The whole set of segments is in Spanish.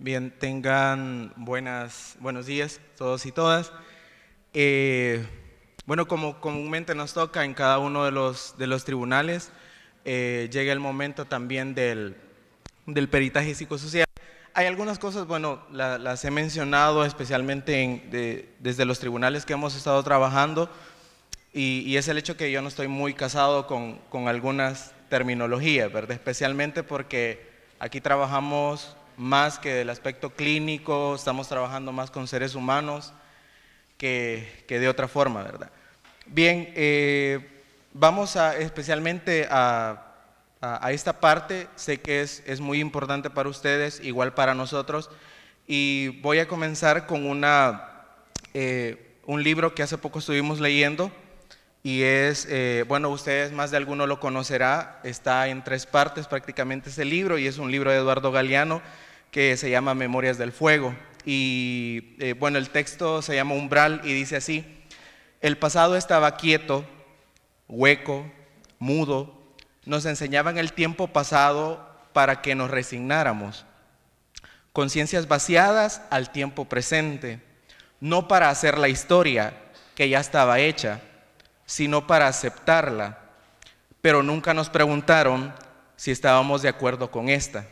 Bien, tengan buenos días todos y todas. Bueno, como comúnmente nos toca en cada uno de los tribunales, llega el momento también del peritaje psicosocial. Hay algunas cosas, bueno, las he mencionado especialmente desde los tribunales que hemos estado trabajando, y es el hecho que yo no estoy muy casado con algunas terminologías, ¿verdad? Especialmente porque aquí trabajamos más que del aspecto clínico, estamos trabajando más con seres humanos que de otra forma, ¿verdad? Bien, vamos especialmente a esta parte. Sé que es muy importante para ustedes, igual para nosotros, y voy a comenzar con un libro que hace poco estuvimos leyendo, y bueno, ustedes más de alguno lo conocerá, está en 3 partes prácticamente ese libro, y es un libro de Eduardo Galeano que se llama Memorias del Fuego. Y bueno, el texto se llama Umbral y dice así: el pasado estaba quieto, hueco, mudo, nos enseñaban el tiempo pasado para que nos resignáramos, conciencias vaciadas al tiempo presente, no para hacer la historia que ya estaba hecha, sino para aceptarla, pero nunca nos preguntaron si estábamos de acuerdo con esta.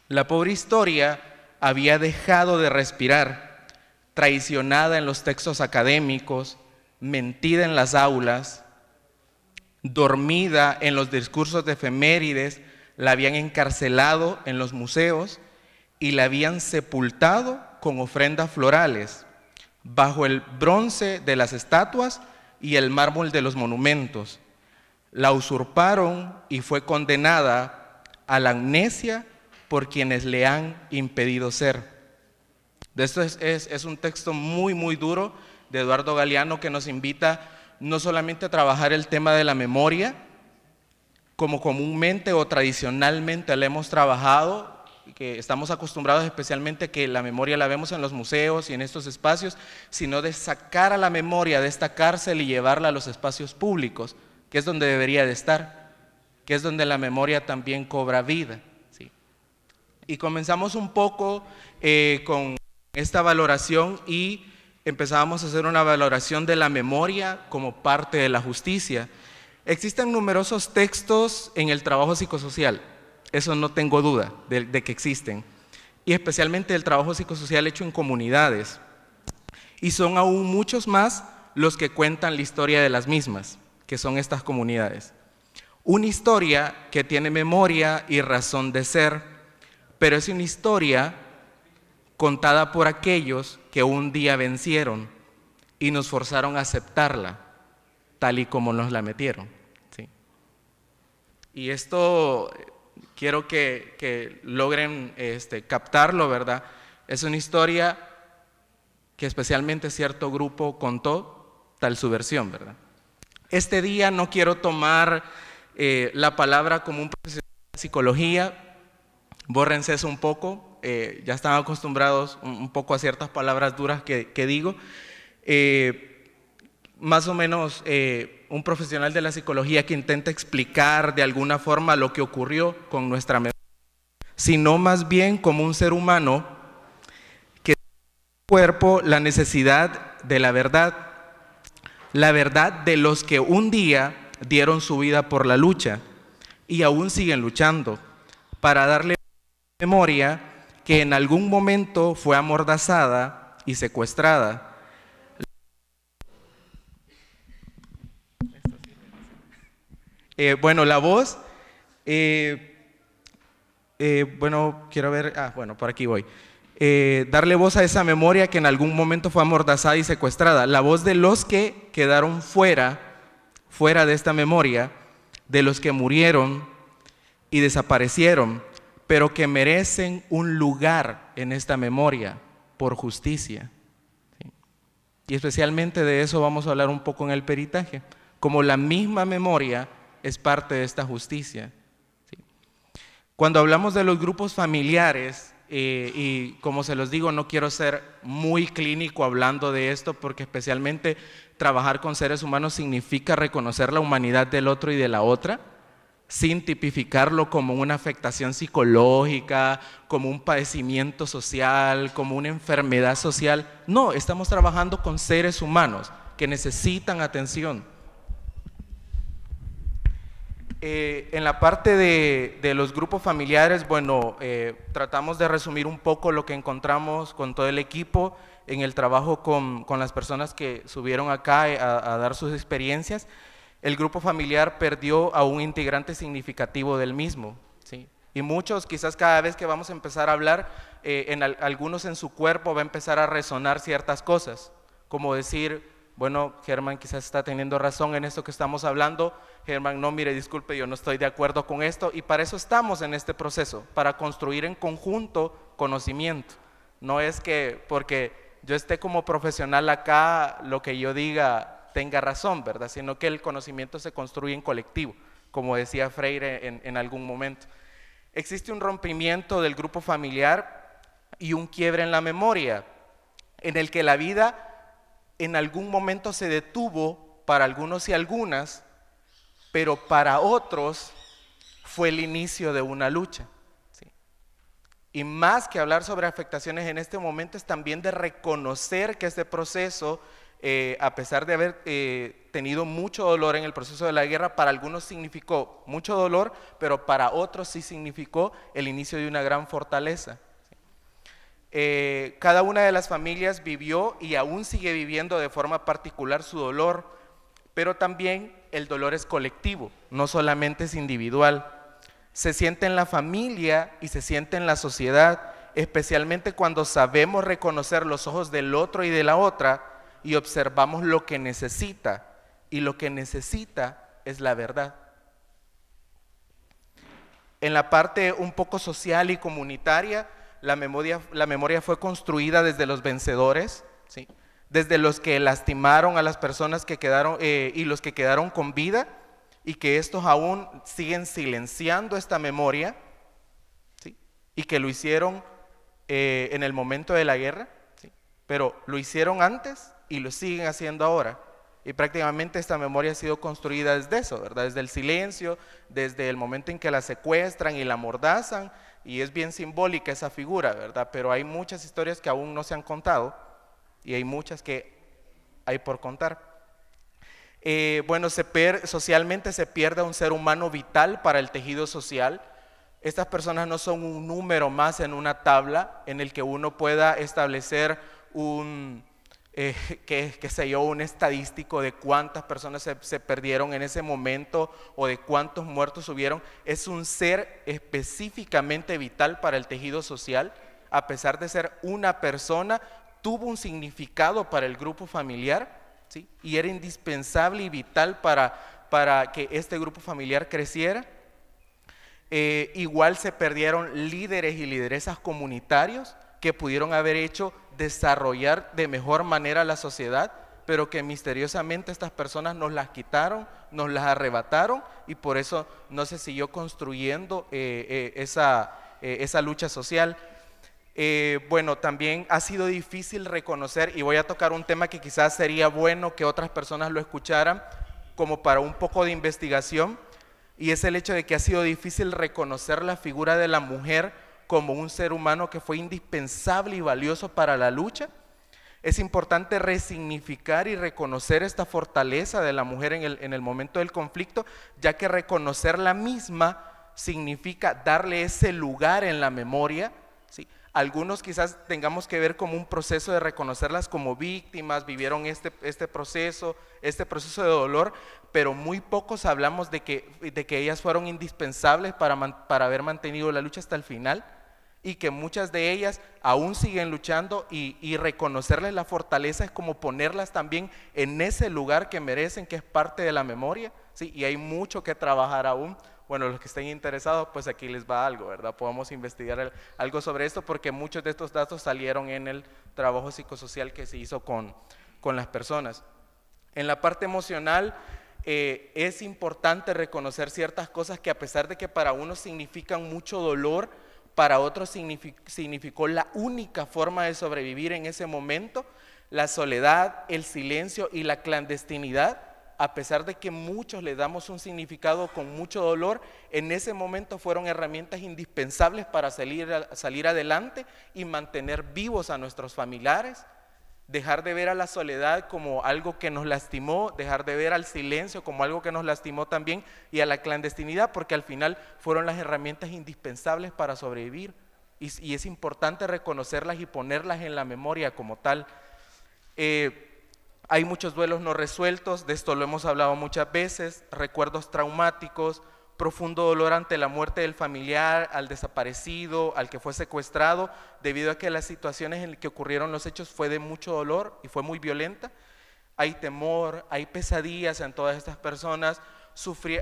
La pobre historia había dejado de respirar, traicionada en los textos académicos, mentida en las aulas, dormida en los discursos de efemérides, la habían encarcelado en los museos y la habían sepultado con ofrendas florales, bajo el bronce de las estatuas y el mármol de los monumentos. La usurparon y fue condenada a la amnesia por quienes le han impedido ser. Esto es un texto muy, muy duro de Eduardo Galeano, que nos invita no solamente a trabajar el tema de la memoria, como comúnmente o tradicionalmente la hemos trabajado, que estamos acostumbrados especialmente que la memoria la vemos en los museos y en estos espacios, sino de sacar a la memoria de esta cárcel y llevarla a los espacios públicos, que es donde debería de estar, que es donde la memoria también cobra vida, ¿sí? Y comenzamos un poco con esta valoración y empezábamos a hacer una valoración de la memoria como parte de la justicia. Existen numerosos textos en el trabajo psicosocial, eso no tengo duda de que existen, y especialmente el trabajo psicosocial hecho en comunidades, y son aún muchos más los que cuentan la historia de las mismas, que son estas comunidades. Una historia que tiene memoria y razón de ser, pero es una historia contada por aquellos que un día vencieron y nos forzaron a aceptarla, tal y como nos la metieron, ¿sí? Y esto quiero que logren captarlo, ¿verdad? Es una historia que especialmente cierto grupo contó, tal su versión, ¿verdad? Este día no quiero tomar la palabra como un profesional de psicología, bórrense eso un poco, ya están acostumbrados un poco a ciertas palabras duras que digo. Más o menos un profesional de la psicología que intenta explicar de alguna forma lo que ocurrió con nuestra memoria, sino más bien como un ser humano que tiene en su cuerpo la necesidad de la verdad de los que un día dieron su vida por la lucha y aún siguen luchando, para darle memoria que en algún momento fue amordazada y secuestrada. Bueno, la voz, bueno, quiero ver, bueno, por aquí voy. Darle voz a esa memoria que en algún momento fue amordazada y secuestrada. La voz de los que quedaron fuera de esta memoria, de los que murieron y desaparecieron, pero que merecen un lugar en esta memoria por justicia, ¿sí? Y especialmente de eso vamos a hablar un poco en el peritaje, como la misma memoria es parte de esta justicia, ¿sí? Cuando hablamos de los grupos familiares, y como se los digo, no quiero ser muy clínico hablando de esto, porque especialmente trabajar con seres humanos significa reconocer la humanidad del otro y de la otra, sin tipificarlo como una afectación psicológica, como un padecimiento social, como una enfermedad social. No, estamos trabajando con seres humanos que necesitan atención. En la parte de los grupos familiares, bueno, tratamos de resumir un poco lo que encontramos con todo el equipo en el trabajo con las personas que subieron acá a dar sus experiencias. El grupo familiar perdió a un integrante significativo del mismo, ¿sí? Y muchos, quizás cada vez que vamos a empezar a hablar, algunos en su cuerpo va a empezar a resonar ciertas cosas, como decir, bueno, Germán quizás está teniendo razón en esto que estamos hablando. Germán, no, mire, disculpe, yo no estoy de acuerdo con esto, y para eso estamos en este proceso, para construir en conjunto conocimiento. No es que porque yo esté como profesional acá, lo que yo diga tenga razón, ¿verdad? Sino que el conocimiento se construye en colectivo, como decía Freire en algún momento. Existe un rompimiento del grupo familiar y un quiebre en la memoria, en el que la vida en algún momento se detuvo para algunos y algunas, pero para otros fue el inicio de una lucha, ¿sí? Y más que hablar sobre afectaciones en este momento, es también de reconocer que este proceso, a pesar de haber tenido mucho dolor en el proceso de la guerra, para algunos significó mucho dolor, pero para otros sí significó el inicio de una gran fortaleza. Cada una de las familias vivió y aún sigue viviendo de forma particular su dolor, pero también el dolor es colectivo, no solamente es individual. Se siente en la familia y se siente en la sociedad, especialmente cuando sabemos reconocer los ojos del otro y de la otra y observamos lo que necesita, y lo que necesita es la verdad. En la parte un poco social y comunitaria, la memoria fue construida desde los vencedores, ¿sí? Desde los que lastimaron a las personas que quedaron y los que quedaron con vida, y que estos aún siguen silenciando esta memoria, ¿sí? Y que lo hicieron en el momento de la guerra, ¿sí? Pero lo hicieron antes y lo siguen haciendo ahora. Y prácticamente esta memoria ha sido construida desde eso, ¿verdad? Desde el silencio, desde el momento en que la secuestran y la amordazan, y es bien simbólica esa figura, ¿verdad? Pero hay muchas historias que aún no se han contado, y hay muchas que hay por contar. Bueno, socialmente se pierde un ser humano vital para el tejido social. Estas personas no son un número más en una tabla en el que uno pueda establecer un estadístico de cuántas personas se perdieron en ese momento o de cuántos muertos hubieron. Es un ser específicamente vital para el tejido social. A pesar de ser una persona, tuvo un significado para el grupo familiar, ¿sí? Y era indispensable y vital para que este grupo familiar creciera. Igual se perdieron líderes y lideresas comunitarios que pudieron haber hecho desarrollar de mejor manera la sociedad, pero que misteriosamente estas personas nos las quitaron, nos las arrebataron, y por eso no se siguió construyendo esa lucha social. Bueno, también ha sido difícil reconocer, y voy a tocar un tema que quizás sería bueno que otras personas lo escucharan como para un poco de investigación, y es el hecho de que ha sido difícil reconocer la figura de la mujer como un ser humano que fue indispensable y valioso para la lucha. Es importante resignificar y reconocer esta fortaleza de la mujer en el momento del conflicto, ya que reconocer la misma significa darle ese lugar en la memoria, ¿sí? Algunos quizás tengamos que ver como un proceso de reconocerlas como víctimas, vivieron este proceso de dolor, pero muy pocos hablamos de que ellas fueron indispensables para haber mantenido la lucha hasta el final, y que muchas de ellas aún siguen luchando, y reconocerles la fortaleza es como ponerlas también en ese lugar que merecen, que es parte de la memoria, ¿sí? Y hay mucho que trabajar aún. Bueno, los que estén interesados, pues aquí les va algo, ¿verdad? Podemos investigar algo sobre esto, porque muchos de estos datos salieron en el trabajo psicosocial que se hizo con las personas. En la parte emocional, es importante reconocer ciertas cosas que, a pesar de que para unos significan mucho dolor, para otros significó la única forma de sobrevivir en ese momento. La soledad, el silencio y la clandestinidad a pesar de que muchos le damos un significado con mucho dolor, en ese momento fueron herramientas indispensables para salir adelante y mantener vivos a nuestros familiares, dejar de ver a la soledad como algo que nos lastimó, dejar de ver al silencio como algo que nos lastimó también, y a la clandestinidad, porque al final fueron las herramientas indispensables para sobrevivir, y es importante reconocerlas y ponerlas en la memoria como tal. Hay muchos duelos no resueltos, de esto lo hemos hablado muchas veces, recuerdos traumáticos, profundo dolor ante la muerte del familiar, al desaparecido, al que fue secuestrado, debido a que las situaciones en las que ocurrieron los hechos fue de mucho dolor y fue muy violenta. Hay temor, hay pesadillas en todas estas personas.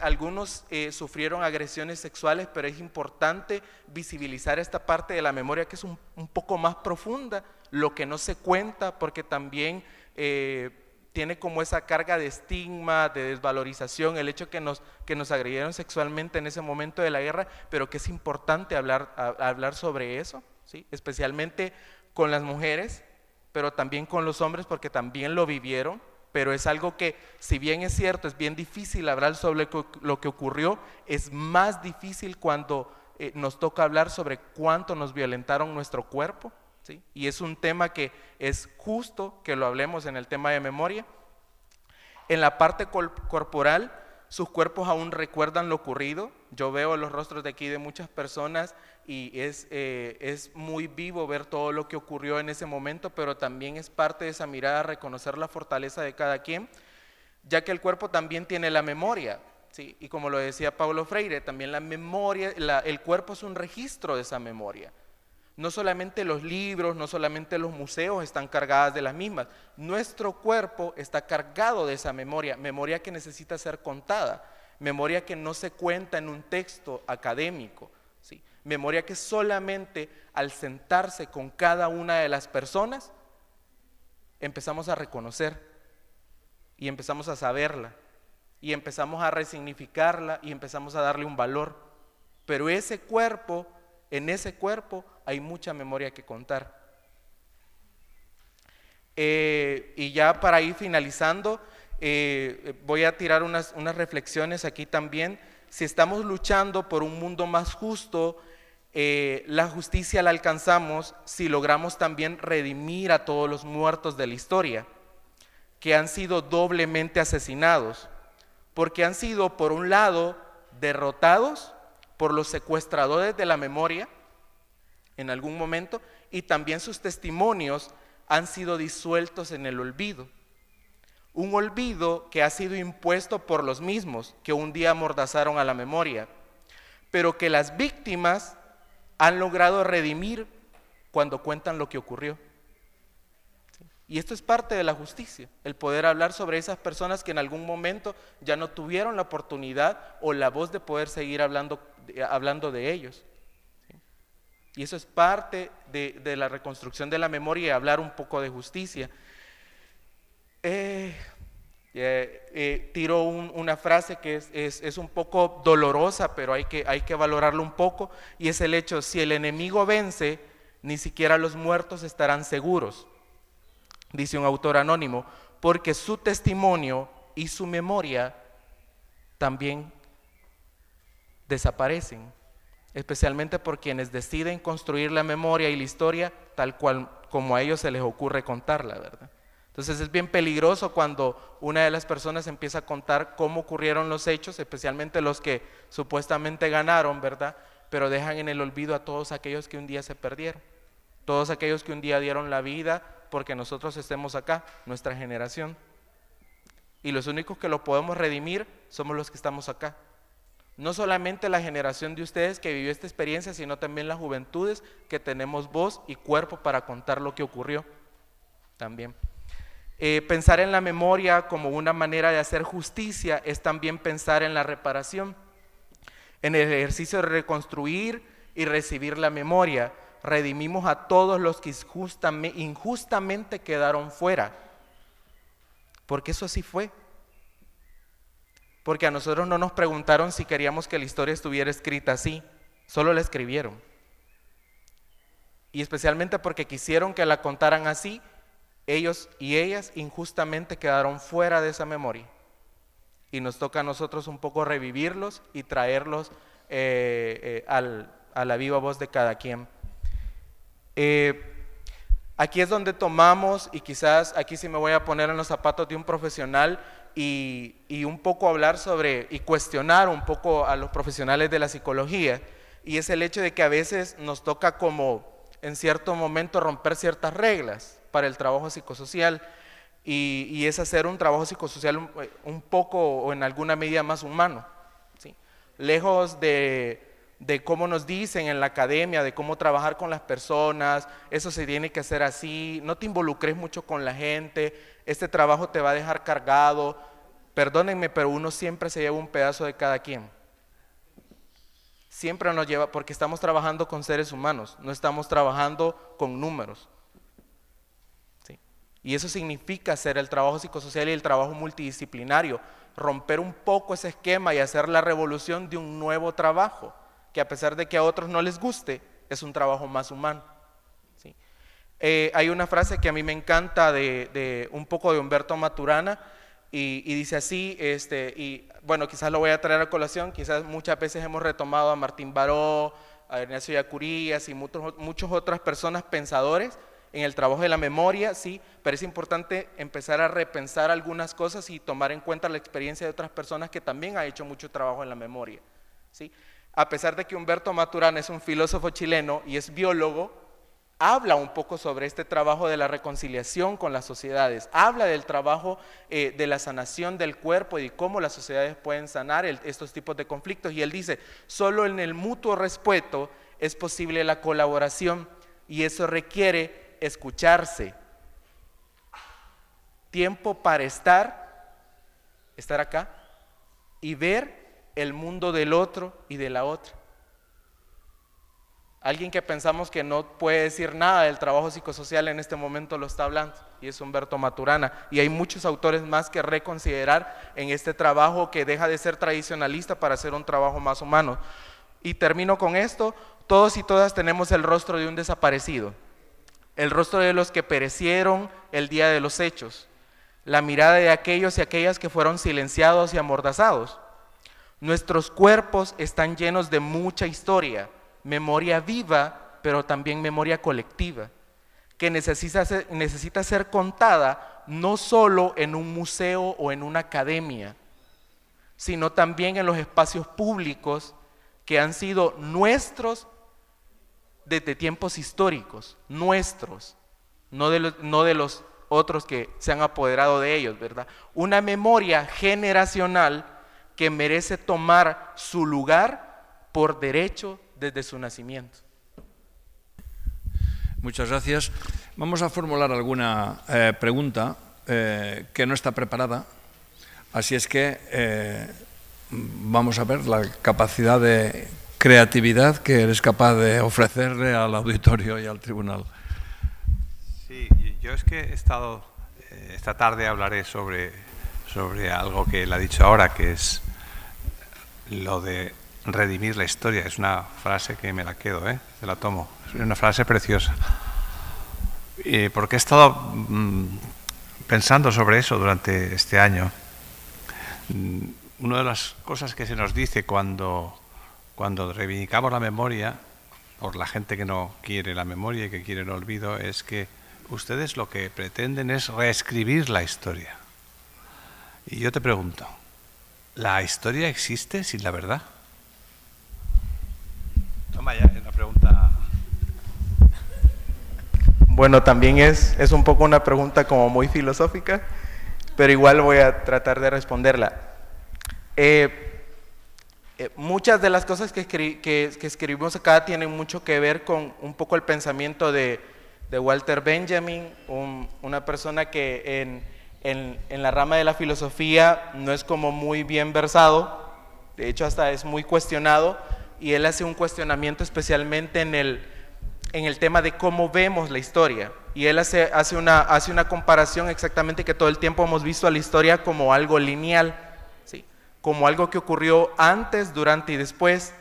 Algunos sufrieron agresiones sexuales, pero es importante visibilizar esta parte de la memoria que es un poco más profunda, lo que no se cuenta, porque también tiene como esa carga de estigma, de desvalorización, el hecho que nos agredieron sexualmente en ese momento de la guerra, pero que es importante hablar sobre eso, ¿sí? Especialmente con las mujeres, pero también con los hombres, porque también lo vivieron, pero es algo que, si bien es cierto, es bien difícil hablar sobre lo que ocurrió, es más difícil cuando nos toca hablar sobre cuánto nos violentaron nuestro cuerpo, ¿sí? Y es un tema que es justo que lo hablemos en el tema de memoria. En la parte corporal, sus cuerpos aún recuerdan lo ocurrido. Yo veo los rostros de aquí de muchas personas y es muy vivo ver todo lo que ocurrió en ese momento, pero también es parte de esa mirada reconocer la fortaleza de cada quien, ya que el cuerpo también tiene la memoria, ¿sí? Y como lo decía Paulo Freire, también la memoria, el cuerpo es un registro de esa memoria. No solamente los libros, no solamente los museos están cargadas de las mismas. Nuestro cuerpo está cargado de esa memoria, memoria que necesita ser contada, memoria que no se cuenta en un texto académico, ¿sí? Memoria que solamente al sentarse con cada una de las personas empezamos a reconocer y empezamos a saberla y empezamos a resignificarla y empezamos a darle un valor. Pero ese cuerpo, en ese cuerpo hay mucha memoria que contar. Y ya para ir finalizando, voy a tirar unas reflexiones aquí también. Si estamos luchando por un mundo más justo, la justicia la alcanzamos si logramos también redimir a todos los muertos de la historia, que han sido doblemente asesinados, porque han sido, por un lado, derrotados por los secuestradores de la memoria en algún momento, y también sus testimonios han sido disueltos en el olvido. Un olvido que ha sido impuesto por los mismos que un día amordazaron a la memoria, pero que las víctimas han logrado redimir cuando cuentan lo que ocurrió. Y esto es parte de la justicia, el poder hablar sobre esas personas que en algún momento ya no tuvieron la oportunidad o la voz de poder seguir hablando de ellos. Y eso es parte de la reconstrucción de la memoria y hablar un poco de justicia. Tiro una frase que es un poco dolorosa, pero hay que valorarlo un poco, y es el hecho: si el enemigo vence, ni siquiera los muertos estarán seguros, dice un autor anónimo, porque su testimonio y su memoria también desaparecen, especialmente por quienes deciden construir la memoria y la historia tal cual como a ellos se les ocurre contarla, ¿verdad? Entonces es bien peligroso cuando una de las personas empieza a contar cómo ocurrieron los hechos, especialmente los que supuestamente ganaron, ¿verdad? Pero dejan en el olvido a todos aquellos que un día se perdieron, todos aquellos que un día dieron la vida porque nosotros estemos acá, nuestra generación. Y los únicos que lo podemos redimir somos los que estamos acá. No solamente la generación de ustedes que vivió esta experiencia, sino también las juventudes que tenemos voz y cuerpo para contar lo que ocurrió también. Pensar en la memoria como una manera de hacer justicia es también pensar en la reparación, en el ejercicio de reconstruir y recibir la memoria. Redimimos a todos los que injustamente quedaron fuera, porque eso así fue. Porque a nosotros no nos preguntaron si queríamos que la historia estuviera escrita así, solo la escribieron. Y especialmente porque quisieron que la contaran así, ellos y ellas injustamente quedaron fuera de esa memoria. y nos toca a nosotros un poco revivirlos y traerlos a la viva voz de cada quien. Aquí es donde tomamos, y quizás aquí sí me voy a poner en los zapatos de un profesional y un poco hablar sobre y cuestionar un poco a los profesionales de la psicología, y es el hecho de que a veces nos toca como en cierto momento romper ciertas reglas para el trabajo psicosocial, y es hacer un trabajo psicosocial un poco o en alguna medida más humano, ¿sí? Lejos de cómo nos dicen en la academia, de cómo trabajar con las personas, eso se tiene que hacer así, no te involucres mucho con la gente, este trabajo te va a dejar cargado. Perdónenme, pero uno siempre se lleva un pedazo de cada quien. Siempre nos lleva, porque estamos trabajando con seres humanos, no estamos trabajando con números. ¿Sí? Y eso significa hacer el trabajo psicosocial y el trabajo multidisciplinario, romper un poco ese esquema y hacer la revolución de un nuevo trabajo, que a pesar de que a otros no les guste, es un trabajo más humano. ¿Sí? Hay una frase que a mí me encanta de un poco de Humberto Maturana, y dice así, y bueno, quizás lo voy a traer a colación, quizás muchas veces hemos retomado a Martín Baró, a Ernesto Yacurías y muchas otras personas pensadores en el trabajo de la memoria, sí, pero es importante empezar a repensar algunas cosas y tomar en cuenta la experiencia de otras personas que también han hecho mucho trabajo en la memoria, ¿sí? A pesar de que Humberto Maturana es un filósofo chileno y es biólogo, habla un poco sobre este trabajo de la reconciliación con las sociedades, habla del trabajo de la sanación del cuerpo y cómo las sociedades pueden sanar estos tipos de conflictos, y él dice, solo en el mutuo respeto es posible la colaboración, y eso requiere escucharse, tiempo para estar acá y ver el mundo del otro y de la otra. Alguien que pensamos que no puede decir nada del trabajo psicosocial en este momento lo está hablando, y es Humberto Maturana, y hay muchos autores más que reconsiderar en este trabajo que deja de ser tradicionalista para hacer un trabajo más humano. Y termino con esto, todos y todas tenemos el rostro de un desaparecido, el rostro de los que perecieron el día de los hechos, la mirada de aquellos y aquellas que fueron silenciados y amordazados. Nuestros cuerpos están llenos de mucha historia, memoria viva, pero también memoria colectiva, que necesita ser contada no solo en un museo o en una academia, sino también en los espacios públicos que han sido nuestros desde tiempos históricos, nuestros, no de los otros que se han apoderado de ellos, ¿verdad? Una memoria generacional que merece tomar su lugar por derecho desde su nacimiento. Muchas gracias. Vamos a formular alguna pregunta que no está preparada, así es que vamos a ver la capacidad de creatividad que eres capaz de ofrecerle al auditorio y al tribunal. Sí, yo es que he estado, esta tarde hablaré sobre algo que él ha dicho ahora, que es lo de redimir la historia. Es una frase que me la quedo, se la tomo. Es una frase preciosa. Porque he estado pensando sobre eso durante este año. Una de las cosas que se nos dice cuando reivindicamos la memoria, por la gente que no quiere la memoria y que quiere el olvido, es que ustedes lo que pretenden es reescribir la historia. Y yo te pregunto, ¿la historia existe sin la verdad? Toma ya, es una pregunta. Bueno, también es un poco una pregunta como muy filosófica, pero igual voy a tratar de responderla. Muchas de las cosas que escribimos acá tienen mucho que ver con un poco el pensamiento de Walter Benjamin, una persona que en la rama de la filosofía no es como muy bien versado, de hecho hasta es muy cuestionado, y él hace un cuestionamiento especialmente en el tema de cómo vemos la historia, y él hace una comparación exactamente, que todo el tiempo hemos visto a la historia como algo lineal, ¿sí? Como algo que ocurrió antes, durante y después,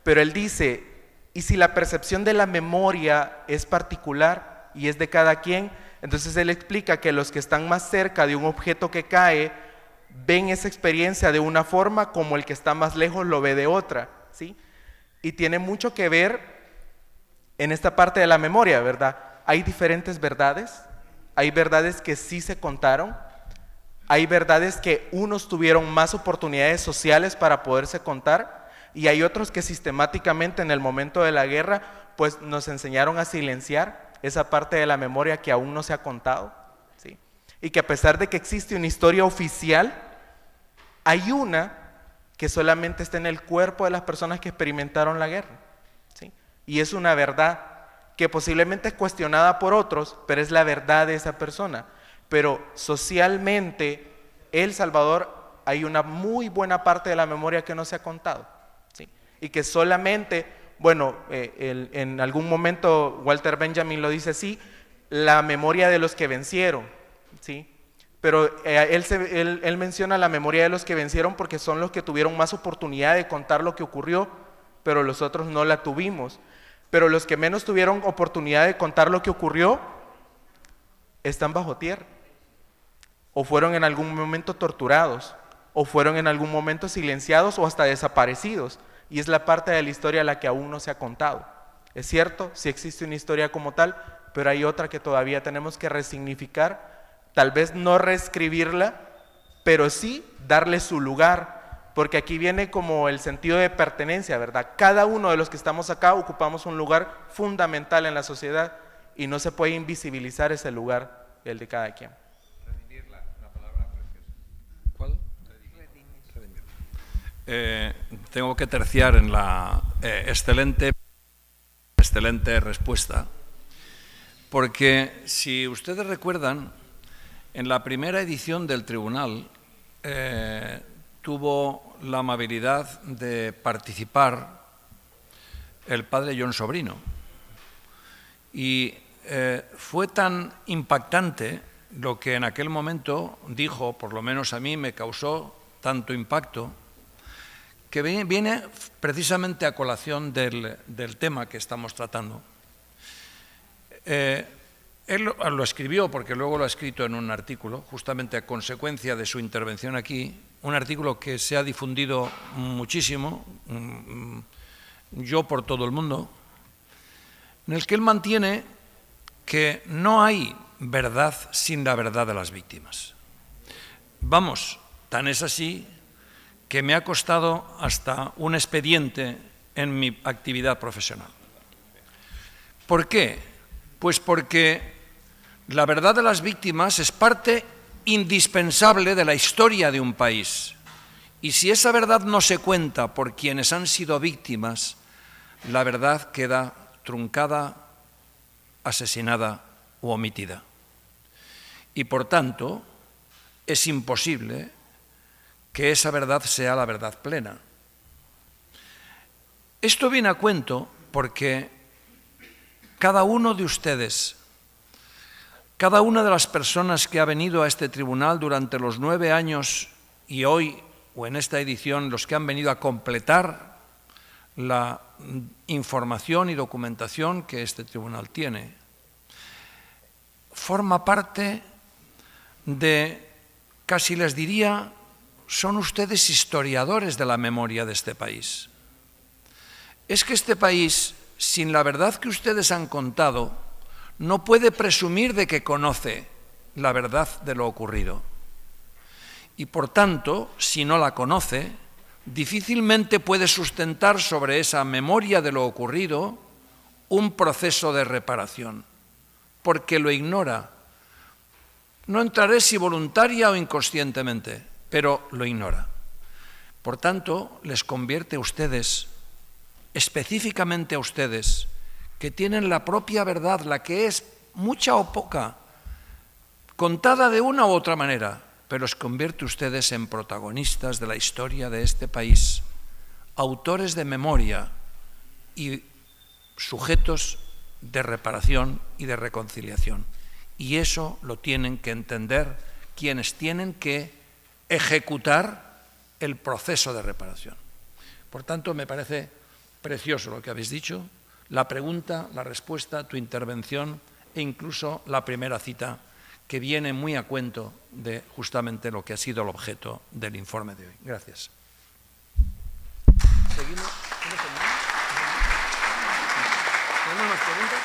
pero él dice, ¿y si la percepción de la memoria es particular y es de cada quien? Entonces él explica que los que están más cerca de un objeto que cae ven esa experiencia de una forma como el que está más lejos lo ve de otra, ¿sí? Y tiene mucho que ver en esta parte de la memoria, ¿verdad? Hay diferentes verdades, hay verdades que sí se contaron, hay verdades que unos tuvieron más oportunidades sociales para poderse contar y hay otros que sistemáticamente en el momento de la guerra pues nos enseñaron a silenciar esa parte de la memoria que aún no se ha contado, ¿sí? Y que a pesar de que existe una historia oficial, hay una que solamente está en el cuerpo de las personas que experimentaron la guerra, ¿sí? Y es una verdad que posiblemente es cuestionada por otros, pero es la verdad de esa persona. Pero socialmente, El Salvador, hay una muy buena parte de la memoria que no se ha contado, ¿sí? Y que solamente, bueno, en algún momento Walter Benjamin lo dice así, la memoria de los que vencieron, ¿sí? Pero él menciona la memoria de los que vencieron porque son los que tuvieron más oportunidad de contar lo que ocurrió, pero los otros no la tuvimos. Pero los que menos tuvieron oportunidad de contar lo que ocurrió están bajo tierra, o fueron en algún momento torturados, o fueron en algún momento silenciados o hasta desaparecidos, y es la parte de la historia la que aún no se ha contado. Es cierto, sí existe una historia como tal, pero hay otra que todavía tenemos que resignificar, tal vez no reescribirla, pero sí darle su lugar, porque aquí viene como el sentido de pertenencia, ¿verdad? Cada uno de los que estamos acá ocupamos un lugar fundamental en la sociedad y no se puede invisibilizar ese lugar, el de cada quien. Redimir, la palabra preciosa. ¿Cuál? Tengo que terciar en la excelente respuesta, porque si ustedes recuerdan, en la primera edición del tribunal tuvo la amabilidad de participar el padre John Sobrino y fue tan impactante lo que en aquel momento dijo, por lo menos a mí me causó tanto impacto, que viene precisamente a colación del tema que estamos tratando. Él lo escribió, porque luego lo ha escrito en un artículo, justamente a consecuencia de su intervención aquí, un artículo que se ha difundido muchísimo, yo por todo el mundo, en el que él mantiene que no hay verdad sin la verdad de las víctimas. Vamos, tan es así que me ha costado hasta un expediente en mi actividad profesional. ¿Por qué? Pues porque la verdad de las víctimas es parte indispensable de la historia de un país. Y si esa verdad no se cuenta por quienes han sido víctimas, la verdad queda truncada, asesinada u omitida. Y por tanto, es imposible que esa verdad sea la verdad plena. Esto viene a cuento porque cada uno de ustedes, cada una de las personas que ha venido a este tribunal durante los 9 años y hoy, o en esta edición, los que han venido a completar la información y documentación que este tribunal tiene, forma parte de, casi les diría, son ustedes historiadores de la memoria de este país. Es que este país, sin la verdad que ustedes han contado, no puede presumir de que conoce la verdad de lo ocurrido. Y por tanto, si no la conoce, difícilmente puede sustentar sobre esa memoria de lo ocurrido un proceso de reparación, porque lo ignora. No entraré si voluntaria o inconscientemente, pero lo ignora. Por tanto, les convierte a ustedes, específicamente a ustedes, que tienen la propia verdad, la que es mucha o poca, contada de una u otra manera, pero os convierte ustedes en protagonistas de la historia de este país, autores de memoria y sujetos de reparación y de reconciliación. Y eso lo tienen que entender quienes tienen que ejecutar el proceso de reparación. Por tanto, me parece precioso lo que habéis dicho, la pregunta, la respuesta, tu intervención e incluso la primera cita que viene muy a cuento de justamente lo que ha sido el objeto del informe de hoy. Gracias. ¿Seguimos? ¿Tenemos más preguntas?